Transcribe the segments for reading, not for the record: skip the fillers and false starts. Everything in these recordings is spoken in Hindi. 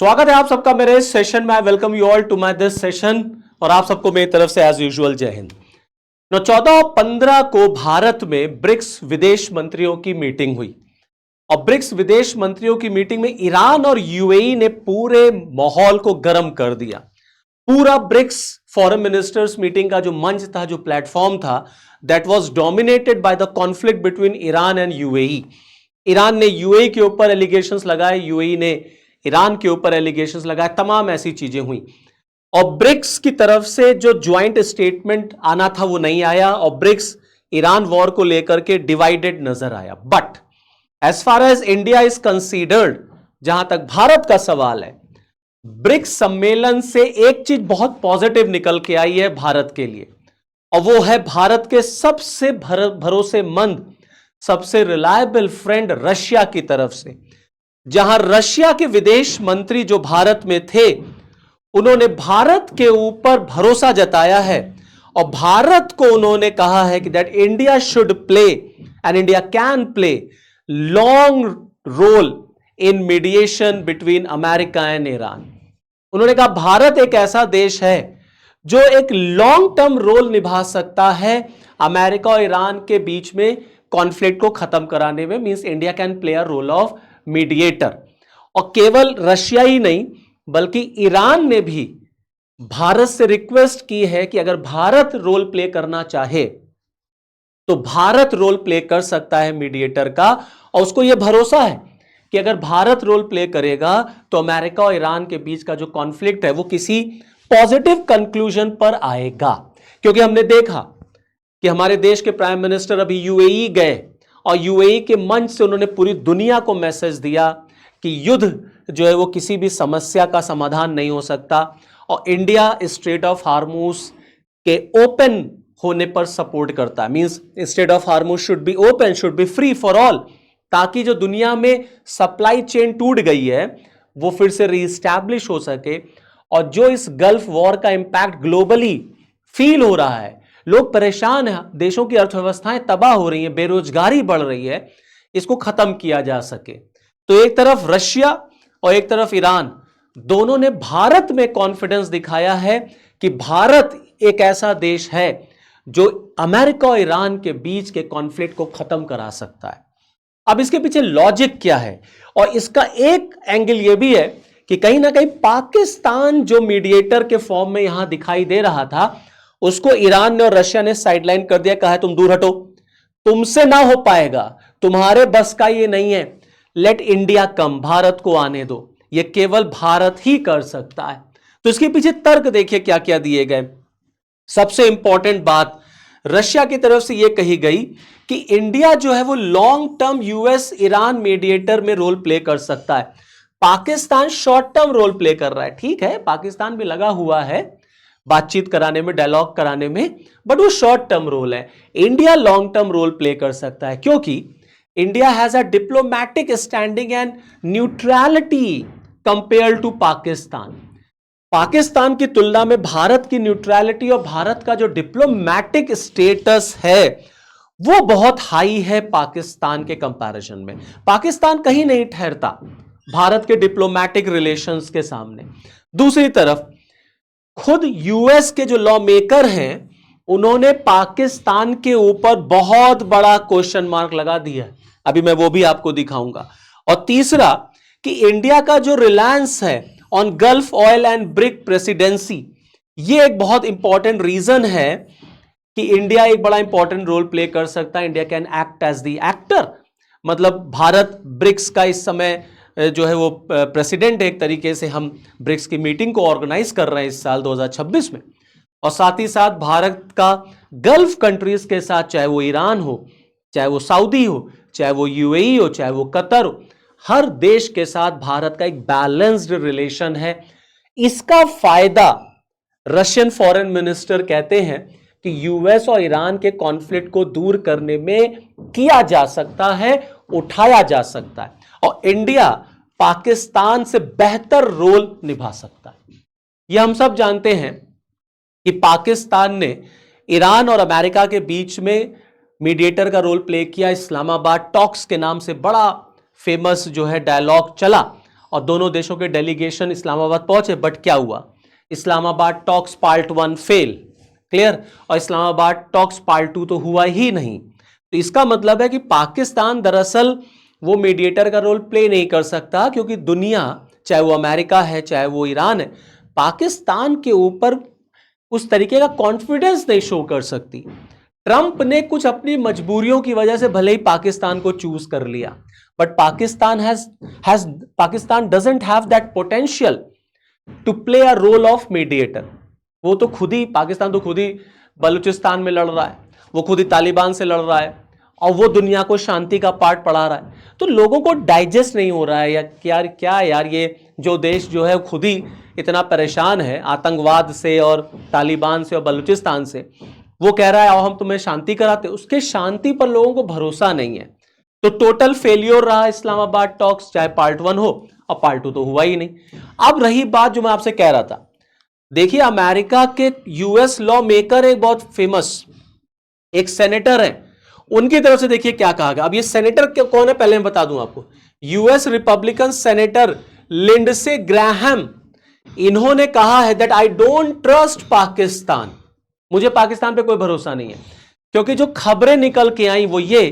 स्वागत है आप सबका मेरे इस सेशन में। I welcome you all to my this session और आप सबको मेरी तरफ से एज यूजुअल जय हिंद। 14 और 15 को भारत में ब्रिक्स विदेश मंत्रियों की मीटिंग हुई और ब्रिक्स विदेश मंत्रियों की मीटिंग में ईरान और यूएई ने पूरे माहौल को गर्म कर दिया। पूरा ब्रिक्स फॉरेन मिनिस्टर्स मीटिंग का जो मंच था, जो प्लेटफॉर्म था, that was dominated by the conflict between Iran and UAE. Iran ने यूएई के ऊपर एलिगेशंस लगाए, यूएई ने ईरान के ऊपर एलिगेशंस लगाए, तमाम ऐसी चीजें हुई और ब्रिक्स की तरफ से जो ज्वाइंट स्टेटमेंट आना था वो नहीं आया और ब्रिक्स ईरान वॉर को लेकर के डिवाइडेड नजर आया। But as far as India is considered, जहां तक भारत का सवाल है, ब्रिक्स सम्मेलन से एक चीज बहुत पॉजिटिव निकल के आई है भारत के लिए और वो है भारत के सबसे भरोसेमंद, सबसे रिलायबल फ्रेंड रशिया की तरफ से। जहां रशिया के विदेश मंत्री जो भारत में थे, उन्होंने भारत के ऊपर भरोसा जताया है और भारत को उन्होंने कहा है कि that India should play and India can play long role in mediation between America and Iran. उन्होंने कहा भारत एक ऐसा देश है जो एक लॉन्ग टर्म रोल निभा सकता है अमेरिका और ईरान के बीच में कॉन्फ्लिक्ट को खत्म कराने में। Means India can play a role of mediator. और केवल रशिया ही नहीं बल्कि ईरान ने भी भारत से रिक्वेस्ट की है कि अगर भारत रोल प्ले करना चाहे तो भारत रोल प्ले कर सकता है मीडिएटर का, और उसको यह भरोसा है कि अगर भारत रोल प्ले करेगा तो अमेरिका और ईरान के बीच का जो कॉन्फ्लिक्ट है वो किसी पॉजिटिव कंक्लूजन पर आएगा। क्योंकि हमने देखा कि हमारे देश के प्राइम मिनिस्टर अभी यूएई गए और यूएई के मंच से उन्होंने पूरी दुनिया को मैसेज दिया कि युद्ध जो है वो किसी भी समस्या का समाधान नहीं हो सकता और इंडिया स्ट्रेट ऑफ हार्मूज के ओपन होने पर सपोर्ट करता है। Means straight of Hormuz should be open, should be free for all, ताकि जो दुनिया में सप्लाई चेन टूट गई है वो फिर से रीस्टैब्लिश हो सके। और जो इस गल्फ वॉर का इंपैक्ट ग्लोबली फील हो रहा है, लोग परेशान हैं, देशों की अर्थव्यवस्थाएं तबाह हो रही हैं, बेरोजगारी बढ़ रही है, इसको खत्म किया जा सके। तो एक तरफ रशिया और एक तरफ ईरान, दोनों ने भारत में कॉन्फिडेंस दिखाया है कि भारत एक ऐसा देश है जो अमेरिका और ईरान के बीच के कॉन्फ्लिक्ट को खत्म करा सकता है। अब इसके पीछे लॉजिक क्या है, और इसका एक एंगल यह भी है कि कहीं ना कहीं पाकिस्तान जो मीडिएटर के फॉर्म में यहां दिखाई दे रहा था, उसको ईरान ने और रशिया ने साइडलाइन कर दिया, कहा है तुम दूर हटो, तुमसे ना हो पाएगा, तुम्हारे बस का ये नहीं है, लेट इंडिया कम, भारत को आने दो, ये केवल भारत ही कर सकता है। तो इसके पीछे तर्क देखिए क्या क्या दिए गए। सबसे इंपॉर्टेंट बात रशिया की तरफ से यह कही गई कि इंडिया जो है वो long term US Iran mediator में रोल प्ले कर सकता है। Pakistan short term role play कर रहा है, ठीक है, पाकिस्तान भी लगा हुआ है बातचीत कराने में, डायलॉग कराने में, बट वो शॉर्ट टर्म रोल है। India long term role play कर सकता है क्योंकि India has a diplomatic standing and neutrality compare to Pakistan. Pakistan की तुलना में भारत की न्यूट्रलिटी और भारत का जो डिप्लोमैटिक स्टेटस है वो बहुत हाई है पाकिस्तान के कंपैरिजन में। पाकिस्तान कहीं नहीं ठहरता भारत के डिप्लोमैटिक रिलेशंस के सामने। दूसरी तरफ खुद यूएस के जो लॉ मेकर हैं उन्होंने पाकिस्तान के ऊपर बहुत बड़ा क्वेश्चन मार्क लगा दिया है, अभी मैं वो भी आपको दिखाऊंगा। और तीसरा कि इंडिया का जो रिलायंस है on gulf oil and brick presidency, ये एक बहुत इंपॉर्टेंट रीजन है कि इंडिया एक बड़ा इंपॉर्टेंट रोल प्ले कर सकता है। India can act as the actor, मतलब भारत ब्रिक्स का इस समय जो है वो प्रेसिडेंट है एक तरीके से। हम ब्रिक्स की मीटिंग को ऑर्गेनाइज कर रहे हैं इस साल 2026 में, और साथ ही साथ भारत का गल्फ कंट्रीज के साथ, चाहे वो ईरान हो, चाहे वो सऊदी हो, चाहे वो यूएई हो, चाहे वो कतर हो, हर देश के साथ भारत का एक बैलेंस्ड रिलेशन है। इसका फायदा रशियन फॉरेन मिनिस्टर कहते हैं कि यूएस और ईरान के कॉन्फ्लिक्ट को दूर करने में किया जा सकता है, उठाया जा सकता है, और इंडिया पाकिस्तान से बेहतर रोल निभा सकता है। यह हम सब जानते हैं कि पाकिस्तान ने ईरान और अमेरिका के बीच में मीडिएटर का रोल प्ले किया। इस्लामाबाद टॉक्स के नाम से बड़ा फेमस जो है डायलॉग चला और दोनों देशों के डेलीगेशन इस्लामाबाद पहुंचे, बट क्या हुआ, Islamabad talks part 1 fail, clear, और इस्लामाबाद टॉक्स पार्ट 2 तो हुआ ही नहीं। तो इसका मतलब है कि पाकिस्तान दरअसल वो मीडिएटर का रोल प्ले नहीं कर सकता, क्योंकि दुनिया, चाहे वो अमेरिका है चाहे वो ईरान है, पाकिस्तान के ऊपर उस तरीके का कॉन्फिडेंस नहीं शो कर सकती। ट्रंप ने कुछ अपनी मजबूरियों की वजह से भले ही पाकिस्तान को चूज कर लिया, but Pakistan doesn't have that potential to play a role of mediator. वो तो खुद ही, पाकिस्तान तो खुद ही बलूचिस्तान में लड़ रहा है, वो खुद ही तालिबान से लड़ रहा है, और वो दुनिया को शांति का पाठ पढ़ा रहा है। तो लोगों को डाइजेस्ट नहीं हो रहा है यार, क्या यार, ये जो देश जो है खुद ही इतना परेशान है आतंकवाद से और तालिबान से और बलूचिस्तान से, वो कह रहा है आओ हम तुम्हें शांति कराते, उसके शांति पर लोगों को भरोसा नहीं है। तो टोटल फेलियर रहा इस्लामाबाद टॉक्स, चाहे पार्ट 1 हो, और पार्ट 2 तो हुआ ही नहीं। अब रही बात जो मैं आपसे कह रहा था, देखिए अमेरिका के यूएस लॉ मेकर एक बहुत फेमस एक सेनेटर है, उनकी तरफ से देखिए क्या कहा गया। अब ये सेनेटर कौन है पहले मैं बता दूं आपको, US Republican senator Lindsey Graham, इन्होंने कहा है that I don't trust Pakistan, मुझे पाकिस्तान पे कोई भरोसा नहीं है, क्योंकि जो खबरें निकल के आई वो ये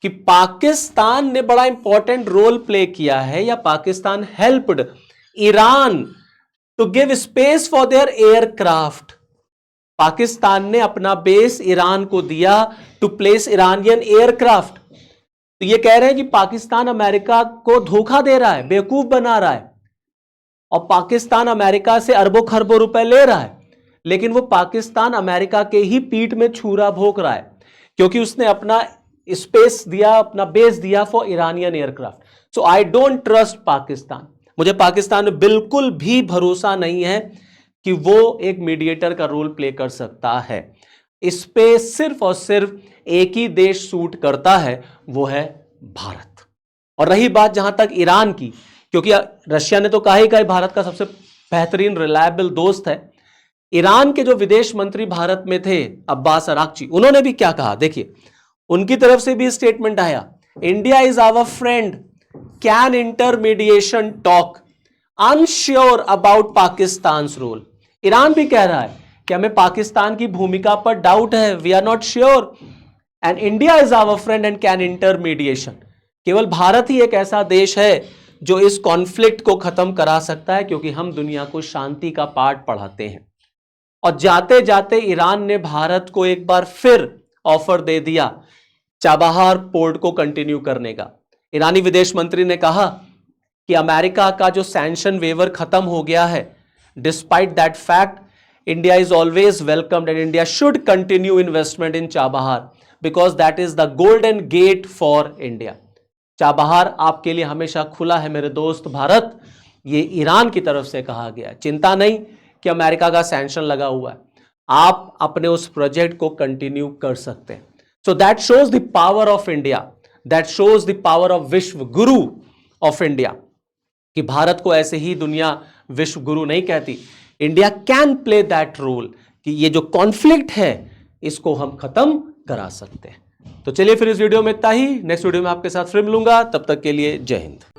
कि पाकिस्तान ने बड़ा इंपॉर्टेंट रोल प्ले किया है, या Pakistan helped Iran to give space for their aircraft. Pakistan ने अपना बेस ईरान को दिया टू प्लेस ईरानियन एयरक्राफ्ट। तो ये कह रहे हैं कि पाकिस्तान अमेरिका को धोखा दे रहा है, बेवकूफ बना रहा है, और पाकिस्तान अमेरिका से अरबों खरबों रुपए ले रहा है, लेकिन वो पाकिस्तान अमेरिका के ही पीठ में छुरा भोंक रहा है, क्योंकि उसने अपना स्पेस दिया, अपना बेस दिया for Iranian aircraft. So I don't trust Pakistan, मुझे पाकिस्तान में बिल्कुल भी भरोसा नहीं है कि वो एक मीडिएटर का रोल प्ले कर सकता है। इस पे सिर्फ और सिर्फ एक ही देश सूट करता है, वो है भारत। और रही बात जहां तक ईरान की, क्योंकि रशिया ने तो कहा ही भारत का सबसे बेहतरीन रिलायबल दोस्त है, ईरान के जो विदेश मंत्री भारत में थे अब्बास अराक्ची, उन्होंने भी क्या कहा, देखिए उनकी तरफ से भी स्टेटमेंट आया, India is our friend, can intermediation talk, unsure about Pakistan role. Iran भी कह रहा है कि हमें पाकिस्तान की भूमिका पर डाउट है, we are not sure, and India is our friend and can intermediation. केवल भारत ही एक ऐसा देश है जो इस कॉन्फ्लिक्ट को खत्म करा सकता है, क्योंकि हम दुनिया को शांति का पाठ पढ़ाते हैं। और जाते जाते ईरान ने भारत को एक बार फिर ऑफर दे दिया चाबहार पोर्ट को कंटिन्यू करने का। ईरानी विदेश मंत्री ने कहा कि अमेरिका का जो सैंक्शन वेवर खत्म हो गया है, despite that fact India is always welcomed and India should continue investment in Chabahar because that is the golden get for India. Chabahar आपके लिए हमेशा खुला है मेरे दोस्त भारत, ये ईरान की तरफ से कहा गया। चिंता नहीं कि अमेरिका का सैंक्शन लगा हुआ है, आप अपने उस प्रोजेक्ट को कंटिन्यू कर सकते हैं। So that shows the power of India, that shows the power of विश्व गुरु ऑफ इंडिया, कि भारत को ऐसे ही दुनिया विश्व गुरु नहीं कहती। India can play that role कि ये जो कॉन्फ्लिक्ट है इसको हम खत्म करा सकते हैं। तो चलिए फिर इस वीडियो में इतना ही, नेक्स्ट वीडियो में आपके साथ फिर मिलूंगा, तब तक के लिए जय हिंद।